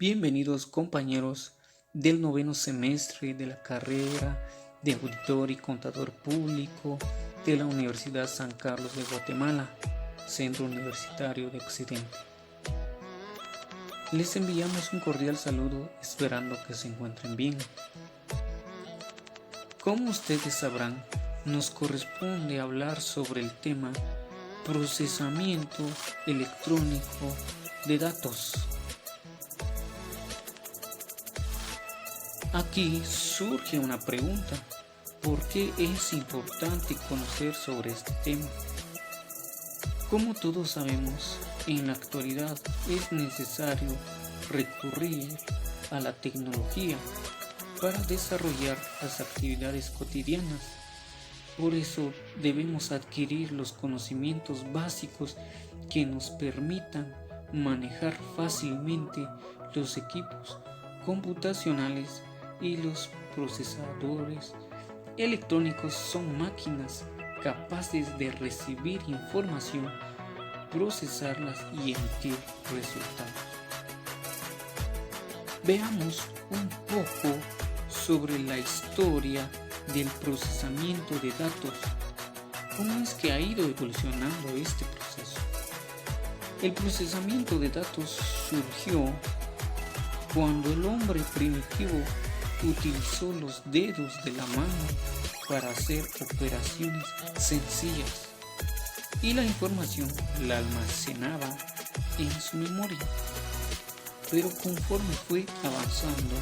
Bienvenidos compañeros del noveno semestre de la carrera de Auditor y Contador Público de la Universidad San Carlos de Guatemala, Centro Universitario de Occidente. Les enviamos un cordial saludo esperando que se encuentren bien. Como ustedes sabrán, nos corresponde hablar sobre el tema procesamiento electrónico de datos. Aquí surge una pregunta: ¿por qué es importante conocer sobre este tema? Como todos sabemos, en la actualidad es necesario recurrir a la tecnología para desarrollar las actividades cotidianas. Por eso debemos adquirir los conocimientos básicos que nos permitan manejar fácilmente los equipos computacionales y los procesadores electrónicos. Son máquinas capaces de recibir información, procesarlas y emitir resultados. Veamos un poco sobre la historia del procesamiento de datos. ¿Cómo es que ha ido evolucionando este proceso? El procesamiento de datos surgió cuando el hombre primitivo utilizó los dedos de la mano para hacer operaciones sencillas y la información la almacenaba en su memoria. Pero conforme fue avanzando,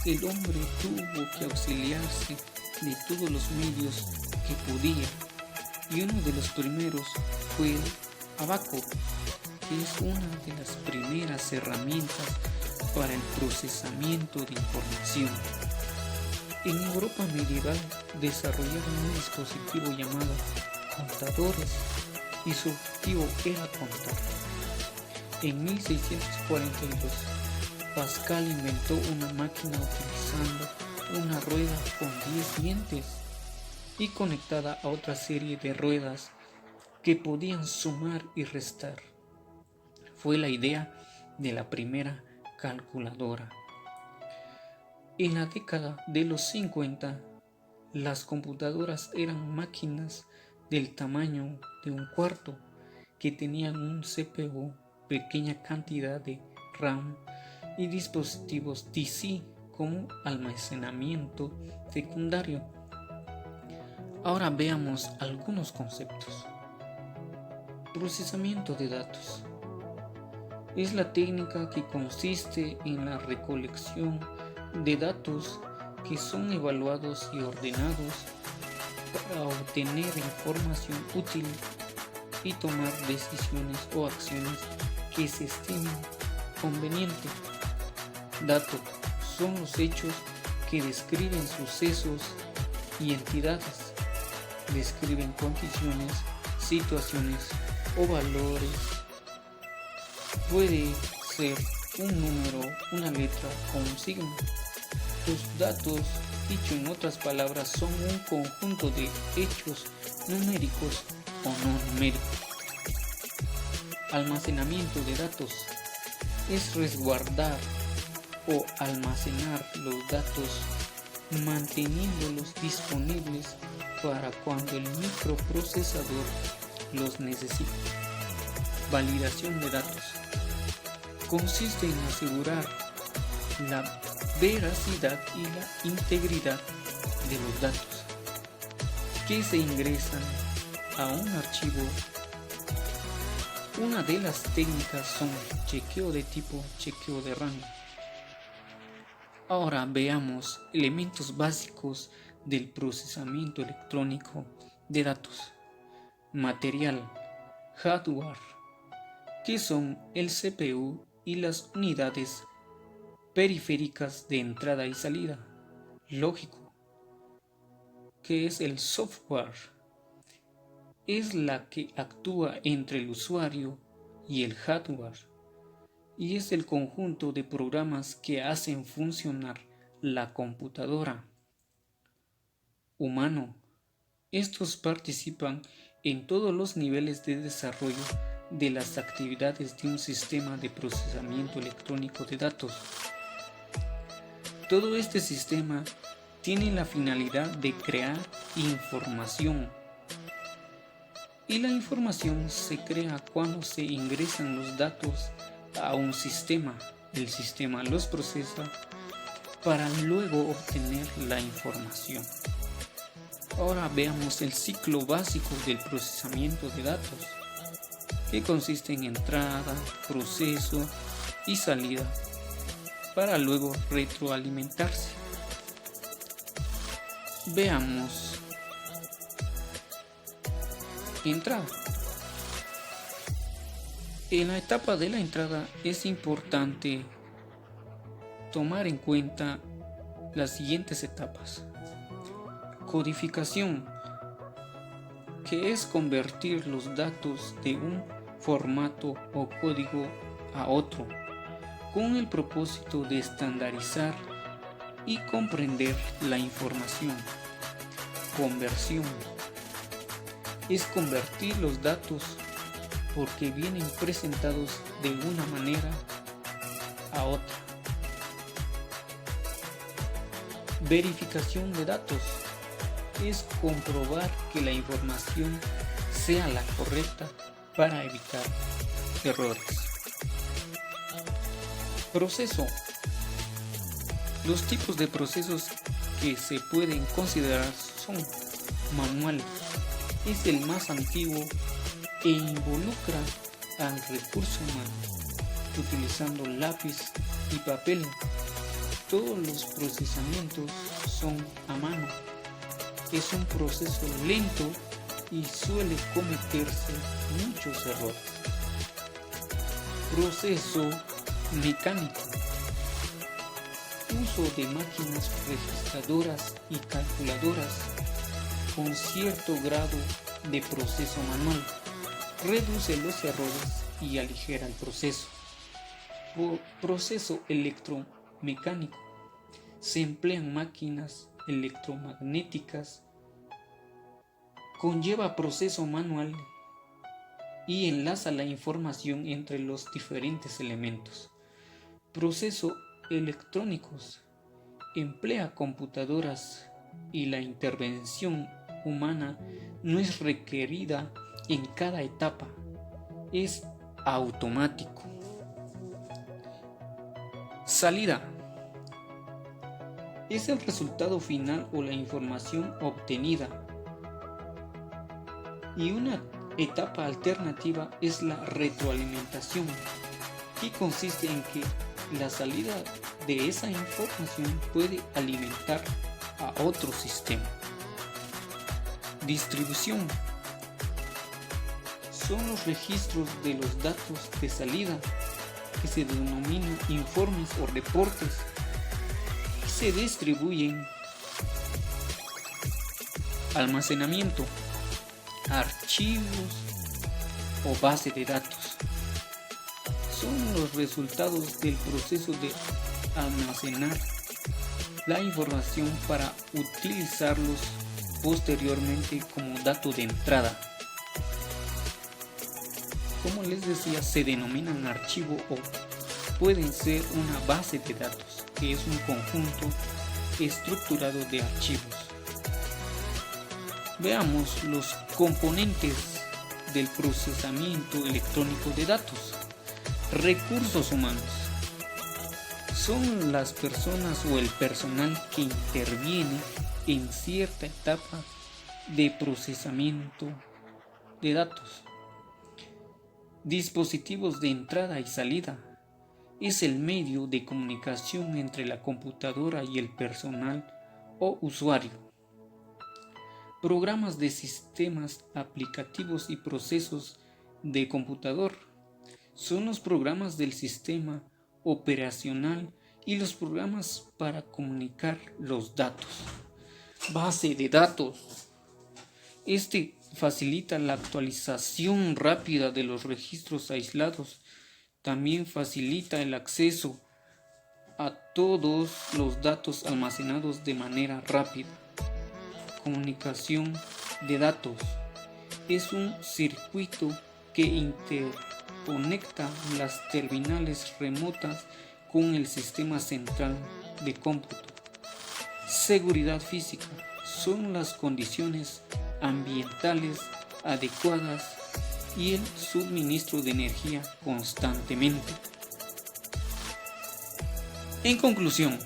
el hombre tuvo que auxiliarse de todos los medios que podía, y uno de los primeros fue el abaco, que es una de las primeras herramientas para el procesamiento de información. En Europa medieval desarrollaron un dispositivo llamado contadores y su objetivo era contar. En 1642, Pascal inventó una máquina utilizando una rueda con 10 dientes y conectada a otra serie de ruedas que podían sumar y restar. Fue la idea de la primera calculadora. En la década de los 50, las computadoras eran máquinas del tamaño de un cuarto que tenían un CPU, pequeña cantidad de RAM y dispositivos DC como almacenamiento secundario. Ahora veamos algunos conceptos. Procesamiento de datos es la técnica que consiste en la recolección de datos que son evaluados y ordenados para obtener información útil y tomar decisiones o acciones que se estimen convenientes. Datos son los hechos que describen sucesos y entidades, describen condiciones, situaciones o valores. Puede ser un número, una letra o un signo. Los datos, dicho en otras palabras, son un conjunto de hechos numéricos o no numéricos. Almacenamiento de datos es resguardar o almacenar los datos manteniéndolos disponibles para cuando el microprocesador los necesite. Validación de datos consiste en asegurar la veracidad y la integridad de los datos que se ingresan a un archivo. Una de las técnicas son chequeo de tipo, chequeo de rango. Ahora veamos elementos básicos del procesamiento electrónico de datos. Material, hardware, que son el CPU y las unidades periféricas de entrada y salida. Lógico, que es el software, es la que actúa entre el usuario y el hardware, y es el conjunto de programas que hacen funcionar la computadora. Humano, estos participan en todos los niveles de desarrollo de las actividades de un sistema de procesamiento electrónico de datos. Todo este sistema tiene la finalidad de crear información. Y la información se crea cuando se ingresan los datos a un sistema. El sistema los procesa para luego obtener la información. Ahora veamos el ciclo básico del procesamiento de datos, que consiste en entrada, proceso y salida, para luego retroalimentarse. Veamos. Entrada. En la etapa de la entrada es importante tomar en cuenta las siguientes etapas. Codificación, que es convertir los datos de un formato o código a otro, con el propósito de estandarizar y comprender la información. Conversión, es convertir los datos porque vienen presentados de una manera a otra. Verificación de datos, es comprobar que la información sea la correcta para evitar errores. Proceso. Los tipos de procesos que se pueden considerar son manuales. Es el más antiguo e involucra al recurso humano, utilizando lápiz y papel. Todos los procesamientos son a mano. Es un proceso lento y suele cometerse muchos errores. Proceso mecánico. Uso de máquinas registradoras y calculadoras con cierto grado de proceso manual. Reduce los errores y aligera el proceso. Proceso electromecánico. Se emplean máquinas electromagnéticas. Conlleva proceso manual y enlaza la información entre los diferentes elementos. Proceso electrónicos. Emplea computadoras y la intervención humana no es requerida en cada etapa, es automático. Salida. Es el resultado final o la información obtenida. Y una etapa alternativa es la retroalimentación, que consiste en que la salida de esa información puede alimentar a otro sistema. Distribución. Son los registros de los datos de salida que se denominan informes o reportes y se distribuyen. Almacenamiento, archivos o base de datos. Son los resultados del proceso de almacenar la información para utilizarlos posteriormente como dato de entrada. Como les decía, se denominan archivo o pueden ser una base de datos, que es un conjunto estructurado de archivos. Veamos los componentes del procesamiento electrónico de datos. Recursos humanos. Son las personas o el personal que interviene en cierta etapa de procesamiento de datos. Dispositivos de entrada y salida. Es el medio de comunicación entre la computadora y el personal o usuario. Programas de sistemas aplicativos y procesos de computador. Son los programas del sistema operacional y los programas para comunicar los datos. Base de datos. Este facilita la actualización rápida de los registros aislados. También facilita el acceso a todos los datos almacenados de manera rápida. Comunicación de datos. Es un circuito que conecta las terminales remotas con el sistema central de cómputo. Seguridad física son las condiciones ambientales adecuadas y el suministro de energía constantemente. En conclusión,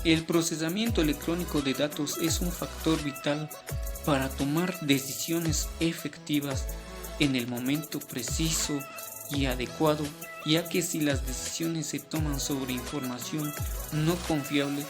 el procesamiento electrónico de datos es un factor vital para tomar decisiones efectivas en el momento preciso y adecuado, ya que si las decisiones se toman sobre información no confiable,